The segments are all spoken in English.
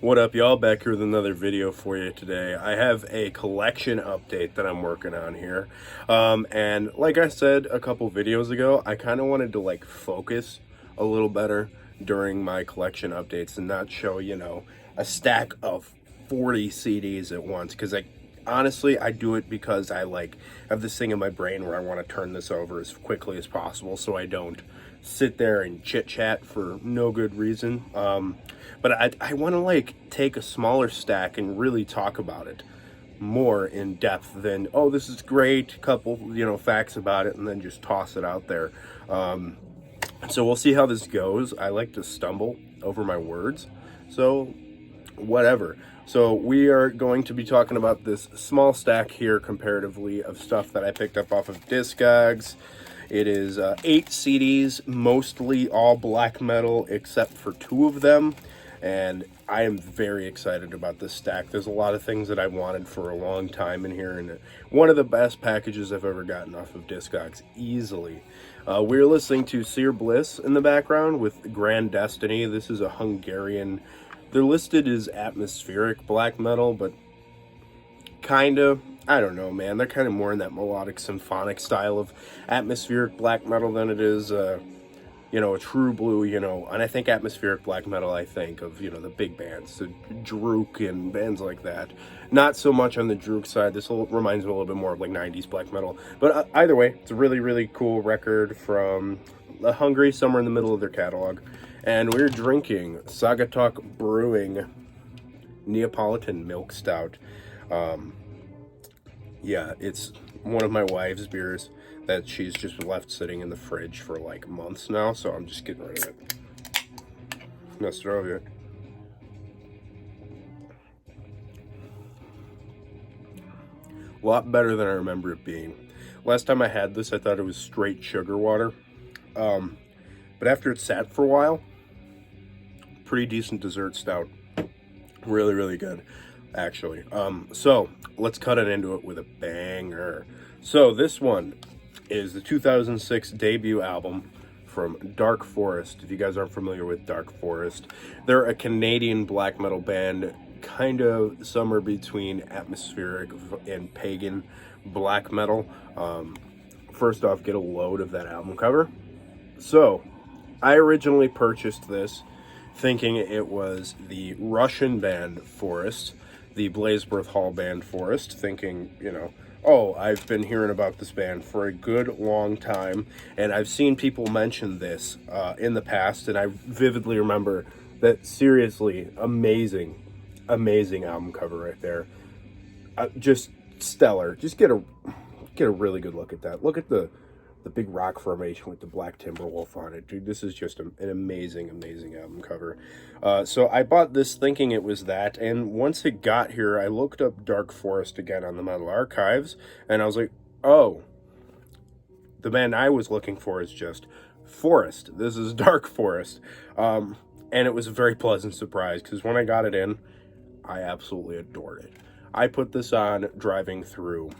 What up, y'all? Back here with another video for you today. I have a collection update that I'm working on here. And like I said a couple videos ago, I kind of wanted to focus a little better during my collection updates and not show, a stack of 40 CDs at once. Because honestly, I do it because I have this thing in my brain where I want to turn this over as quickly as possible so I don't sit there and chit chat for no good reason. But I want to take a smaller stack and really talk about it more in depth than, oh, this is great, couple facts about it, and then just toss it out there. So we'll see how this goes. I like to stumble over my words, so whatever. So we are going to be talking about this small stack here comparatively of stuff that I picked up off of Discogs. It is 8 CDs, mostly all black metal except for 2 of them, and I am very excited about this stack. There's a lot of things that I wanted for a long time in here, and one of the best packages I've ever gotten off of Discogs, easily. We're listening to Seer Bliss in the background with Grand Destiny. This is a Hungarian. They're listed as atmospheric black metal, but kind of, I don't know, man. They're kind of more in that melodic symphonic style of atmospheric black metal than it is, a true blue, and I think atmospheric black metal, I think of, the big bands, the Drook and bands like that. Not so much on the Drook side. This reminds me a little bit more of 90s black metal. But either way, it's a really, really cool record from Hungary, somewhere in the middle of their catalog. And we're drinking Sagatok Brewing Neapolitan Milk Stout. Yeah, it's one of my wife's beers that she's just left sitting in the fridge for months now, so I'm just getting rid of it. Nostrovia. A lot better than I remember it being. Last time I had this, I thought it was straight sugar water. But after it sat for a while, pretty decent dessert stout. Really, really good, actually. So let's cut it into it with a banger. So this one is the 2006 debut album from Dark Forest. If you guys aren't familiar with Dark Forest, they're a Canadian black metal band, kind of somewhere between atmospheric and pagan black metal. First off, get a load of that album cover. So I originally purchased this thinking it was the Russian band Forest, the Blazebirth Hall band Forest, thinking, oh, I've been hearing about this band for a good long time, and I've seen people mention this in the past, and I vividly remember that. Seriously, amazing album cover right there. Just stellar. Just get a really good look at that. Look at the big rock formation with the black timber wolf on it, dude. This is just an amazing album cover. So I bought this thinking it was that, and once it got here, I looked up Dark Forest again on the Metal Archives, and I was like, oh, the band I was looking for is just Forest. This is Dark Forest. And it was a very pleasant surprise, because when I got it in, I absolutely adored it. I put this on driving through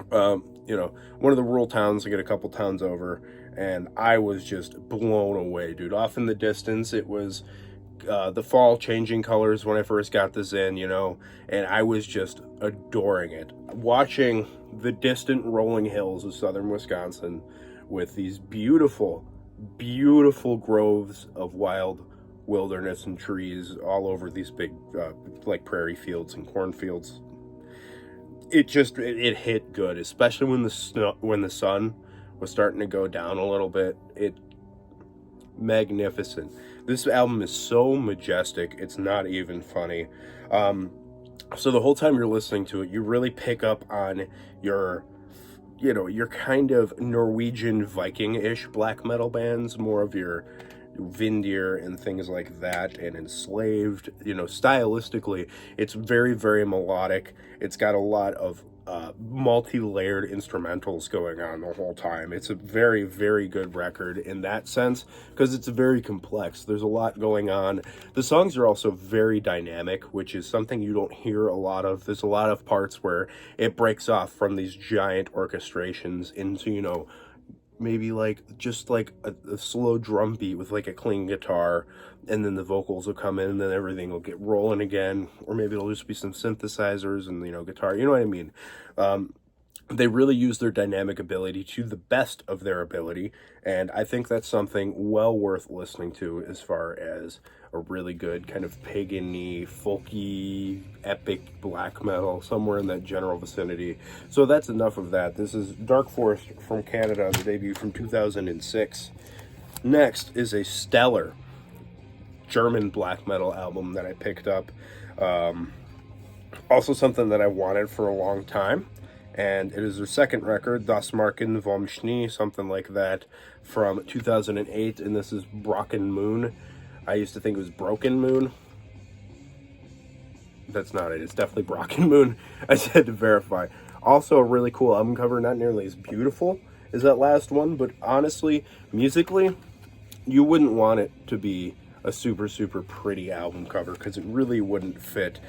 one of the rural towns. I get a couple towns over, and I was just blown away, dude. Off in the distance, it was the fall changing colors when I first got this in, and I was just adoring it. Watching the distant rolling hills of southern Wisconsin with these beautiful, beautiful groves of wild wilderness and trees all over these big, prairie fields and cornfields. It hit good, especially when the sun was starting to go down a little bit. Magnificent. This album is so majestic, it's not even funny. So the whole time you're listening to it, you really pick up on your kind of Norwegian Viking-ish black metal bands, more of your Vindir and things like that, and Enslaved. Stylistically, it's very, very melodic. It's got a lot of multi-layered instrumentals going on the whole time. It's a very, very good record in that sense, because it's very complex. There's a lot going on. The songs are also very dynamic, which is something you don't hear a lot of. There's a lot of parts where it breaks off from these giant orchestrations into, maybe like just like a slow drum beat with like a clean guitar, and then the vocals will come in, and then everything will get rolling again. Or maybe it'll just be some synthesizers and, you know, guitar, you know what I mean. They really use their dynamic ability to the best of their ability, and I think that's something well worth listening to as far as a really good kind of pagan-y, folky, epic black metal, somewhere in that general vicinity. So that's enough of that. This is Dark Forest from Canada, the debut from 2006. Next is a stellar German black metal album that I picked up. Also something that I wanted for a long time. And it is their second record, Das Marken vom Schnee, something like that, from 2008, and this is Brocken Moon. I used to think it was Broken Moon. That's not it, it's definitely Brocken Moon. I just had to verify. Also a really cool album cover, not nearly as beautiful as that last one, but honestly, musically, you wouldn't want it to be a super, super pretty album cover, because it really wouldn't fit.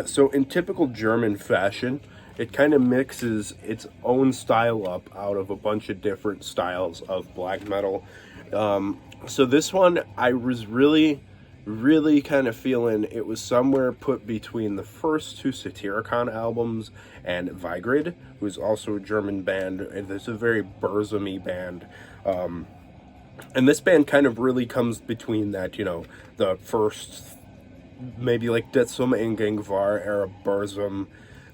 So in typical German fashion, it kind of mixes its own style up out of a bunch of different styles of black metal. So this one, I was really kind of feeling it was somewhere put between the first two Satyricon albums and Vigrid, who's also a German band, and it's a very Burzum-y band. And this band kind of really comes between that, you know, the first, maybe like Deathsum Ingangvar era Burzum,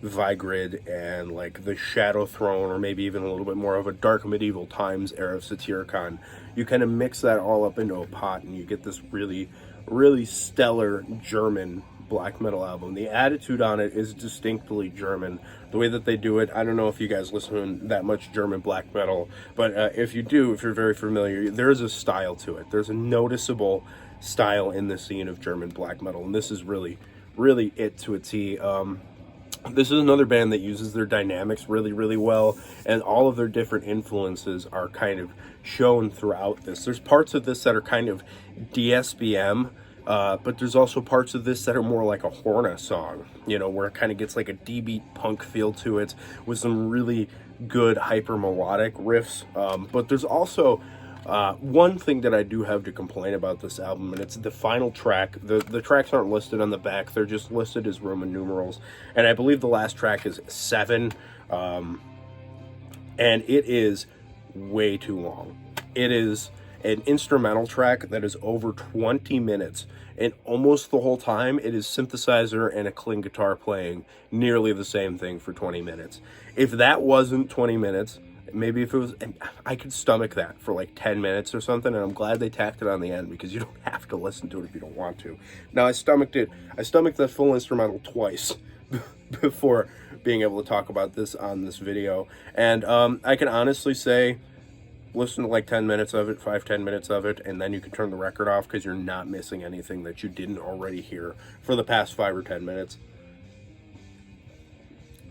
Vigrid, and like the Shadow Throne, or maybe even a little bit more of a Dark Medieval Times era of Satyricon. You kind of mix that all up into a pot, and you get this really, really stellar German black metal album. The attitude on it is distinctly German. The way that they do it, I don't know if you guys listen to that much German black metal, but if you do, if you're very familiar, there's a style to it. There's a noticeable style in the scene of German black metal, and this is really, really it to a T. This is another band that uses their dynamics really, really well, and all of their different influences are kind of shown throughout this. There's parts of this that are kind of DSBM, but there's also parts of this that are more like a Horna song, you know, where it kind of gets like a D-beat punk feel to it with some really good hyper melodic riffs. But there's also one thing that I do have to complain about this album, and it's the final track. The tracks aren't listed on the back, they're just listed as Roman numerals, and I believe the last track is 7, and it is way too long. It is an instrumental track that is over 20 minutes, and almost the whole time it is synthesizer and a clean guitar playing nearly the same thing for 20 minutes. If that wasn't 20 minutes, maybe if it was, I could stomach that for like 10 minutes or something, and I'm glad they tacked it on the end, because you don't have to listen to it if you don't want to. Now, I stomached that full instrumental twice before being able to talk about this on this video, and I can honestly say, listen to like 10 minutes of it, 5-10 minutes of it, and then you can turn the record off, because you're not missing anything that you didn't already hear for the past 5 or 10 minutes.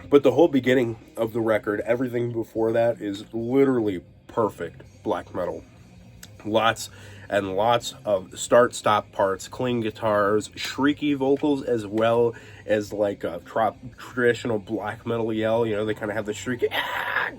But the whole beginning of the record, everything before that, is literally perfect black metal. Lots and lots of start-stop parts, clean guitars, shrieky vocals, as well as like a traditional black metal yell. You know, they kind of have the shrieky,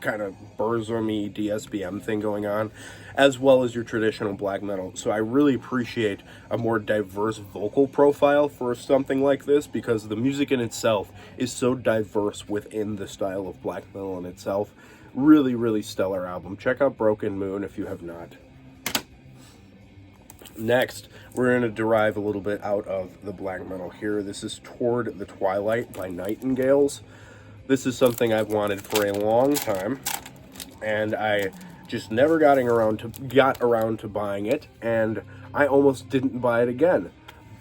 kind of Burzum-y DSBM thing going on, as well as your traditional black metal. So I really appreciate a more diverse vocal profile for something like this, because the music in itself is so diverse within the style of black metal in itself. Really, really stellar album. Check out Broken Moon if you have not. Next, we're going to derive a little bit out of the black metal here. This is Toward the Twilight by Nightingales. This is something I've wanted for a long time, and I just never got around to buying it, and I almost didn't buy it again.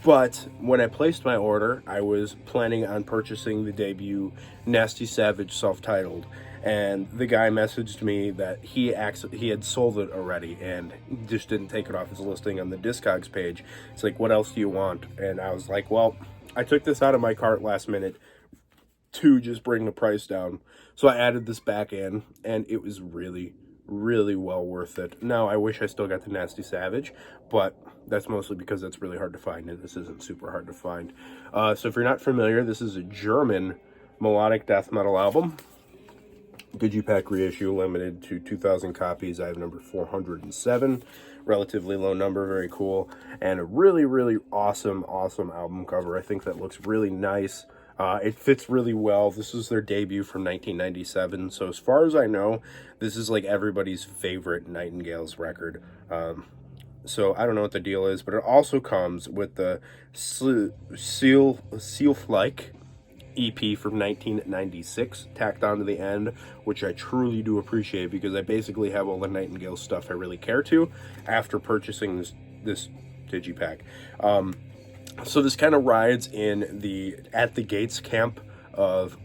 But when I placed my order, I was planning on purchasing the debut Nasty Savage self-titled, and the guy messaged me that he had sold it already and just didn't take it off his listing on the Discogs page. It's like, what else do you want? And I was like, well, I took this out of my cart last minute to just bring the price down. So I added this back in, and it was really, really well worth it. Now, I wish I still got the Nasty Savage, but that's mostly because it's really hard to find, and this isn't super hard to find. So if you're not familiar, this is a German melodic death metal album. Digipack reissue, limited to 2,000 copies. I have number 407. Relatively low number, very cool. And a really, really awesome album cover. I think that looks really nice. It fits really well. This is their debut from 1997. So as far as I know, this is like everybody's favorite Nightingales record. So I don't know what the deal is, but it also comes with the Seal-like EP from 1996 tacked onto the end, which I truly do appreciate because I basically have all the Nightingale stuff I really care to after purchasing this digipack. So this kind of rides in the at the gates camp of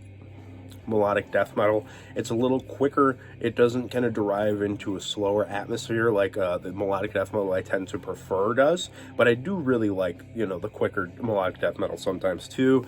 melodic death metal. It's a little quicker. It doesn't kind of derive into a slower atmosphere like the melodic death metal I tend to prefer does, but I do really like, you know, the quicker melodic death metal sometimes too.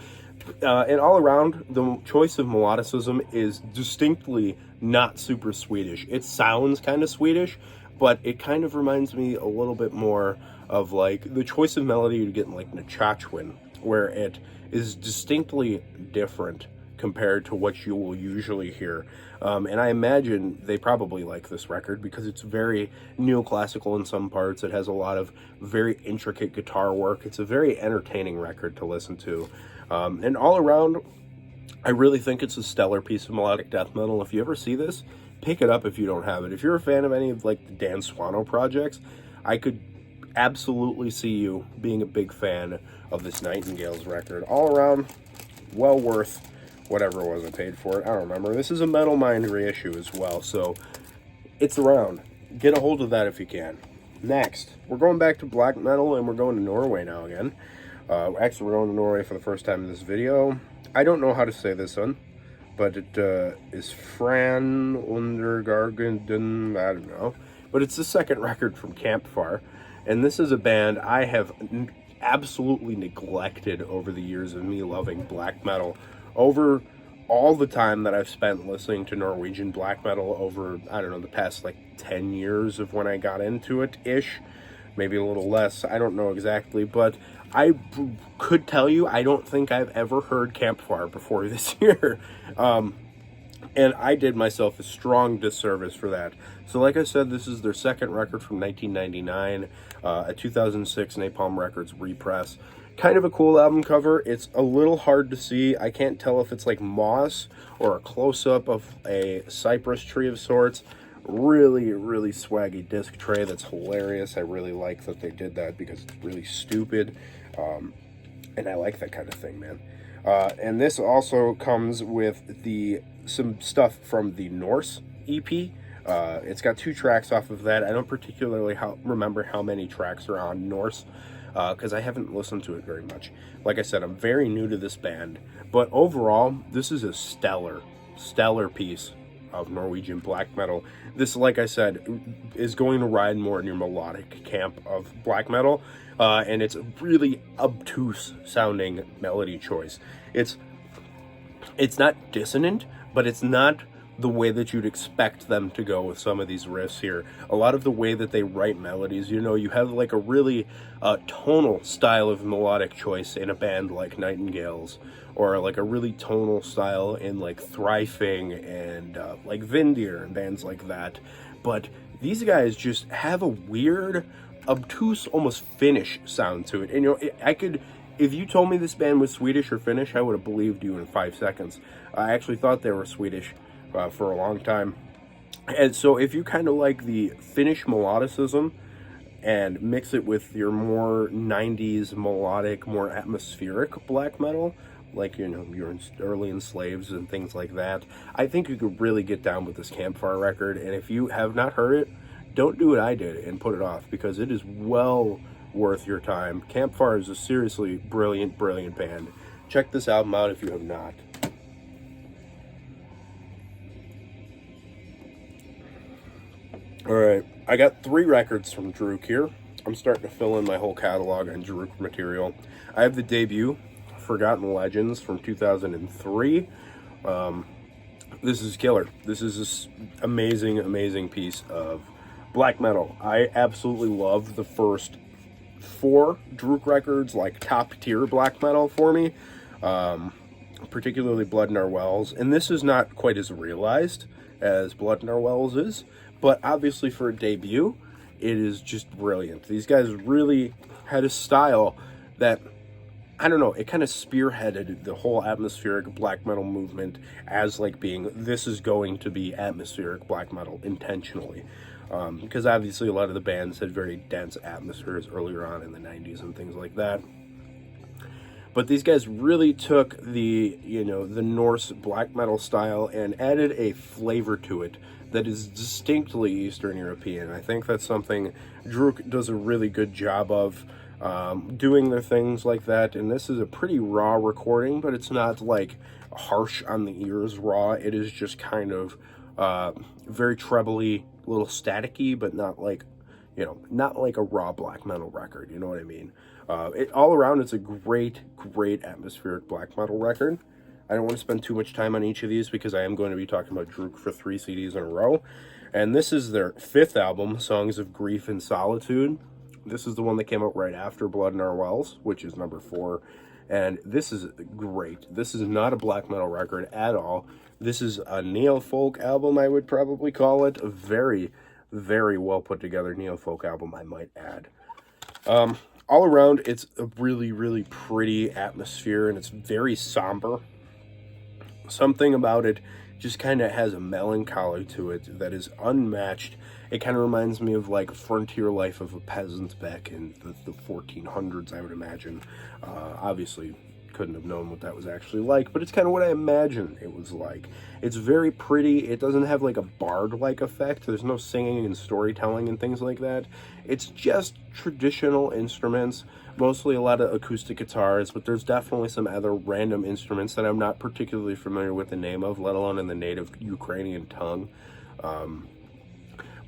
And all around, the choice of melodicism is distinctly not super Swedish. It sounds kind of Swedish, but it kind of reminds me a little bit more of like the choice of melody you get in like Nachachwin, where it is distinctly different compared to what you will usually hear. And I imagine they probably like this record because it's very neoclassical in some parts. It has a lot of very intricate guitar work. It's a very entertaining record to listen to. And all around, I really think it's a stellar piece of melodic death metal. If you ever see this, pick it up if you don't have it. If you're a fan of any of like the Dan Swano projects, I could absolutely see you being a big fan of this Nightingales record. All around, well worth whatever it was I paid for it. I don't remember. This is a Metal Mind reissue as well, so it's around. Get a hold of that if you can. Next, we're going back to black metal, and we're going to Norway now again. Actually, we're going to Norway for the first time in this video. I don't know how to say this one, but it is Fran Undergarden, I don't know. But it's the second record from Campfire, and this is a band I have absolutely neglected over the years of me loving black metal. Over all the time that I've spent listening to Norwegian black metal over, I don't know, the past like 10 years of when I got into it-ish, maybe a little less, I don't know exactly, but I could tell you I don't think I've ever heard Campfire before this year. And I did myself a strong disservice for that. So like I said, this is their second record from 1999, a 2006 Napalm Records repress. Kind of a cool album cover. It's a little hard to see. I can't tell if it's like moss or a close-up of a cypress tree of sorts. Really, really swaggy disc tray that's hilarious. I really like that they did that because it's really stupid. And I like that kind of thing, man. And this also comes with some stuff from the Norse EP. It's got 2 tracks off of that. I don't particularly remember how many tracks are on Norse, because I haven't listened to it very much. Like I said, I'm very new to this band, but overall, this is a stellar piece of Norwegian black metal. This, like I said, is going to ride more in your melodic camp of black metal, and it's a really obtuse sounding melody choice. It's not dissonant, but it's not the way that you'd expect them to go with some of these riffs here. A lot of the way that they write melodies, you know, you have like a really tonal style of melodic choice in a band like Nightingales, or like a really tonal style in like Thrifing and like Vindir and bands like that. But these guys just have a weird, obtuse, almost Finnish sound to it. And you know, I could, if you told me this band was Swedish or Finnish, I would have believed you in 5 seconds. I actually thought they were Swedish for a long time. And so if you kind of like the Finnish melodicism and mix it with your more 90s melodic, more atmospheric black metal, like, you know, your early Enslaves and things like that, I think you could really get down with this Campfire record. And if you have not heard it, don't do what I did and put it off, because it is well worth your time. Campfire is a seriously brilliant band. Check this album out if you have not. Alright, I got 3 records from Druk here. I'm starting to fill in my whole catalog on Druk material. I have the debut, Forgotten Legends, from 2003. This is killer. This is this amazing piece of black metal. I absolutely love the first 4 Druk records, like top tier black metal for me. Particularly Blood in Our Wells. And this is not quite as realized as Blood in Our Wells is, but obviously for a debut, it is just brilliant. These guys really had a style that, I don't know, it kind of spearheaded the whole atmospheric black metal movement as like being, this is going to be atmospheric black metal intentionally. Because obviously a lot of the bands had very dense atmospheres earlier on in the 90s and things like that. But these guys really took the, the Norse black metal style and added a flavor to it that is distinctly Eastern European. I think that's something Druk does a really good job of, doing their things like that. And this is a pretty raw recording, but it's not like harsh on the ears raw. It is just kind of very trebly, a little staticky, but not like, not like a raw black metal record. You know what I mean? All around, it's a great atmospheric black metal record. I don't want to spend too much time on each of these because I am going to be talking about Druk for 3 CDs in a row. And this is their 5th album, Songs of Grief and Solitude. This is the one that came out right after Blood in Our Wells, which is number 4. And this is great. This is not a black metal record at all. This is a neo-folk album, I would probably call it. A very, very well put together neo-folk album, I might add. All around, it's a really, really pretty atmosphere, and it's very somber. Something about it just kind of has a melancholy to it that is unmatched. It kind of reminds me of like frontier life of a peasant back in the 1400s, I would imagine. Obviously, couldn't have known what that was actually like, but it's kind of what I imagine it was like. It's very pretty. It doesn't have like a bard-like effect. There's no singing and storytelling and things like that. It's just traditional instruments, mostly a lot of acoustic guitars, but there's definitely some other random instruments that I'm not particularly familiar with the name of, let alone in the native Ukrainian tongue.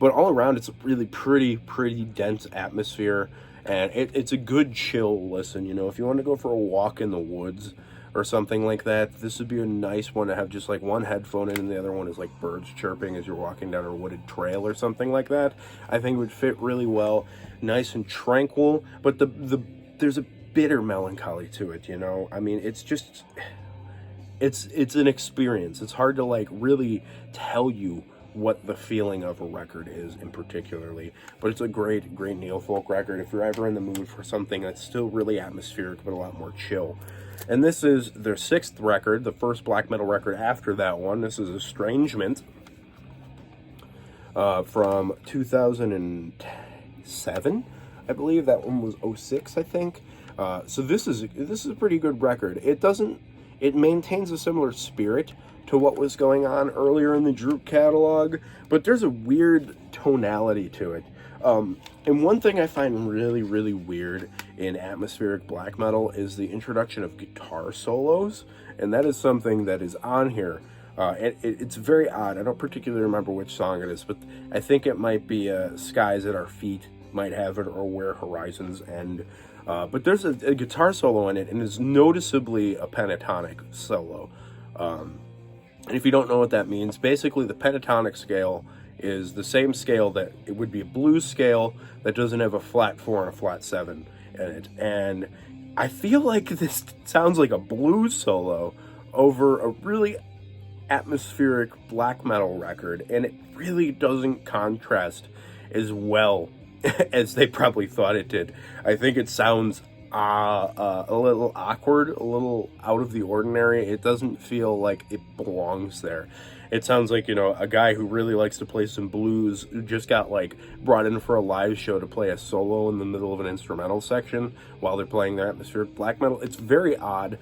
But all around, it's a really pretty dense atmosphere, and it's a good chill listen. If you want to go for a walk in the woods or something like that, this would be a nice one to have just like one headphone in and the other one is like birds chirping as you're walking down a wooded trail or something like that. I think it would fit really well. Nice and tranquil, but there's a bitter melancholy to it, I mean, it's just, it's an experience. It's hard to like really tell you what the feeling of a record is in particularly, but it's a great neo-folk record if you're ever in the mood for something that's still really atmospheric but a lot more chill. And this is their 6th record, the first black metal record after that one. This is Estrangement from 2007, I believe. That one was 06, I think. So this is a pretty good record. It maintains a similar spirit to what was going on earlier in the Druk catalog, but there's a weird tonality to it. And one thing I find really, really weird in atmospheric black metal is the introduction of guitar solos, and that is something that is on here. It's very odd. I don't particularly remember which song it is, but I think it might be Skies at Our Feet might have it, or Where Horizons End. But there's a guitar solo in it, and it's noticeably a pentatonic solo. And if you don't know what that means, basically the pentatonic scale is the same scale that it would be a blues scale that doesn't have a flat 4 and a flat 7 in it. And I feel like this sounds like a blues solo over a really atmospheric black metal record, and it really doesn't contrast as well as they probably thought it did. I think it sounds a little awkward, a little out of the ordinary. It doesn't feel like it belongs there. It sounds like, a guy who really likes to play some blues who just got like brought in for a live show to play a solo in the middle of an instrumental section while they're playing their atmospheric black metal. It's very odd.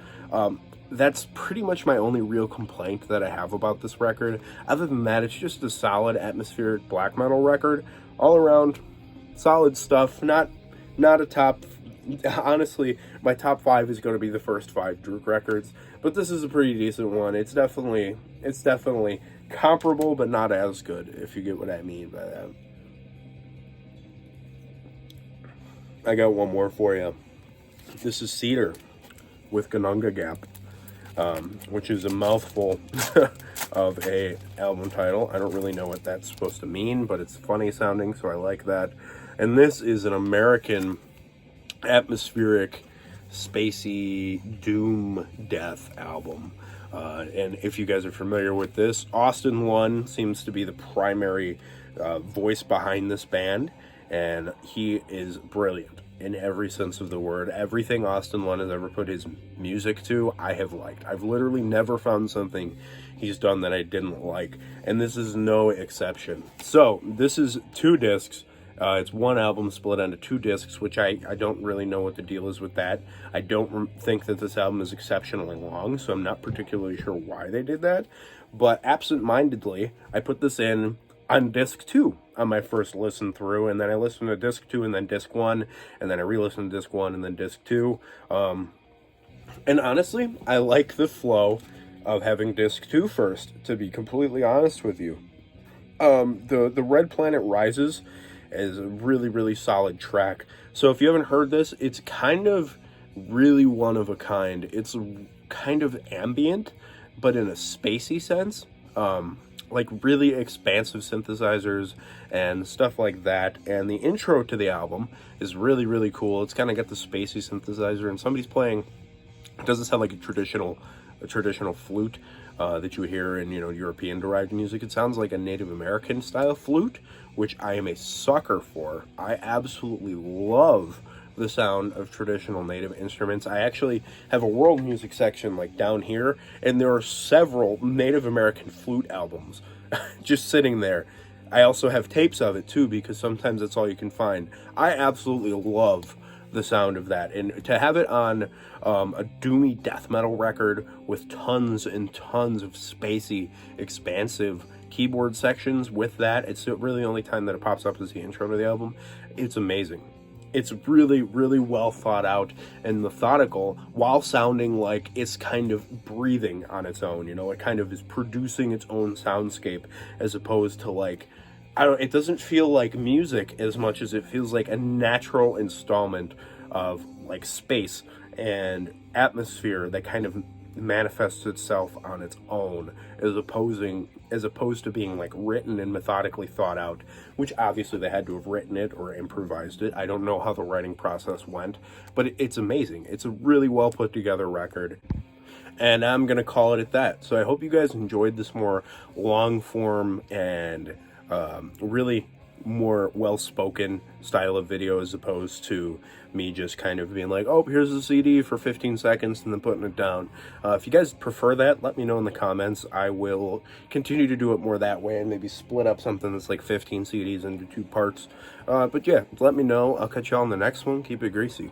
That's pretty much my only real complaint that I have about this record. Other than that, it's just a solid atmospheric black metal record. All around, solid stuff. Not a top. Honestly, my top 5 is going to be the first 5 Druk records, but this is a pretty decent one. It's definitely comparable, but not as good, if you get what I mean by that. I got one more for you. This is Cedar with Gununga Gap, which is a mouthful of a album title. I don't really know what that's supposed to mean, but it's funny sounding, so I like that. And this is an American atmospheric spacey doom death album. And if you guys are familiar with this, Austin Lunn seems to be the primary voice behind this band, and he is brilliant in every sense of the word. Everything Austin Lunn has ever put his music to, I have liked. I've literally never found something he's done that I didn't like, and this is no exception. So this is 2 discs. It's one album split onto 2 discs, which I don't really know what the deal is with that. I don't think that this album is exceptionally long, so I'm not particularly sure why they did that. But absent-mindedly, I put this in on disc 2 on my first listen through, and then I listened to disc 2 and then disc 1, and then I re-listened to disc 1 and then disc 2. And honestly, I like the flow of having disc 2 first, to be completely honest with you. The Red Planet Rises is a really, really solid track. So if you haven't heard this, it's kind of really one of a kind. It's kind of ambient, but in a spacey sense. Like really expansive synthesizers and stuff like that. And the intro to the album is really, really cool. It's kind of got the spacey synthesizer, and somebody's playing, it doesn't sound like a traditional flute that you hear in, European derived music. It sounds like a Native American style flute, which I am a sucker for. I absolutely love the sound of traditional Native instruments. I actually have a world music section like down here, and there are several Native American flute albums just sitting there. I also have tapes of it too, because sometimes that's all you can find. I absolutely love the sound of that, and to have it on a doomy death metal record with tons and tons of spacey, expansive keyboard sections with that, it's really the only time that it pops up as the intro to the album. It's amazing. It's really, really well thought out and methodical, while sounding like it's kind of breathing on its own. It kind of is producing its own soundscape, as opposed to like, it doesn't feel like music as much as it feels like a natural installment of like space and atmosphere that kind of manifests itself on its own, as opposed to being like written and methodically thought out, which obviously they had to have written it or improvised it. I don't know how the writing process went, but it's amazing. It's a really well put together record, and I'm gonna call it at that. So I hope you guys enjoyed this more long form and really more well-spoken style of video, as opposed to me just kind of being like, oh, here's the CD for 15 seconds and then putting it down. If you guys prefer that, let me know in the comments. I will continue to do it more that way, and maybe split up something that's like 15 CDs into 2 parts. But yeah, let me know. I'll catch y'all on the next one. Keep it greasy.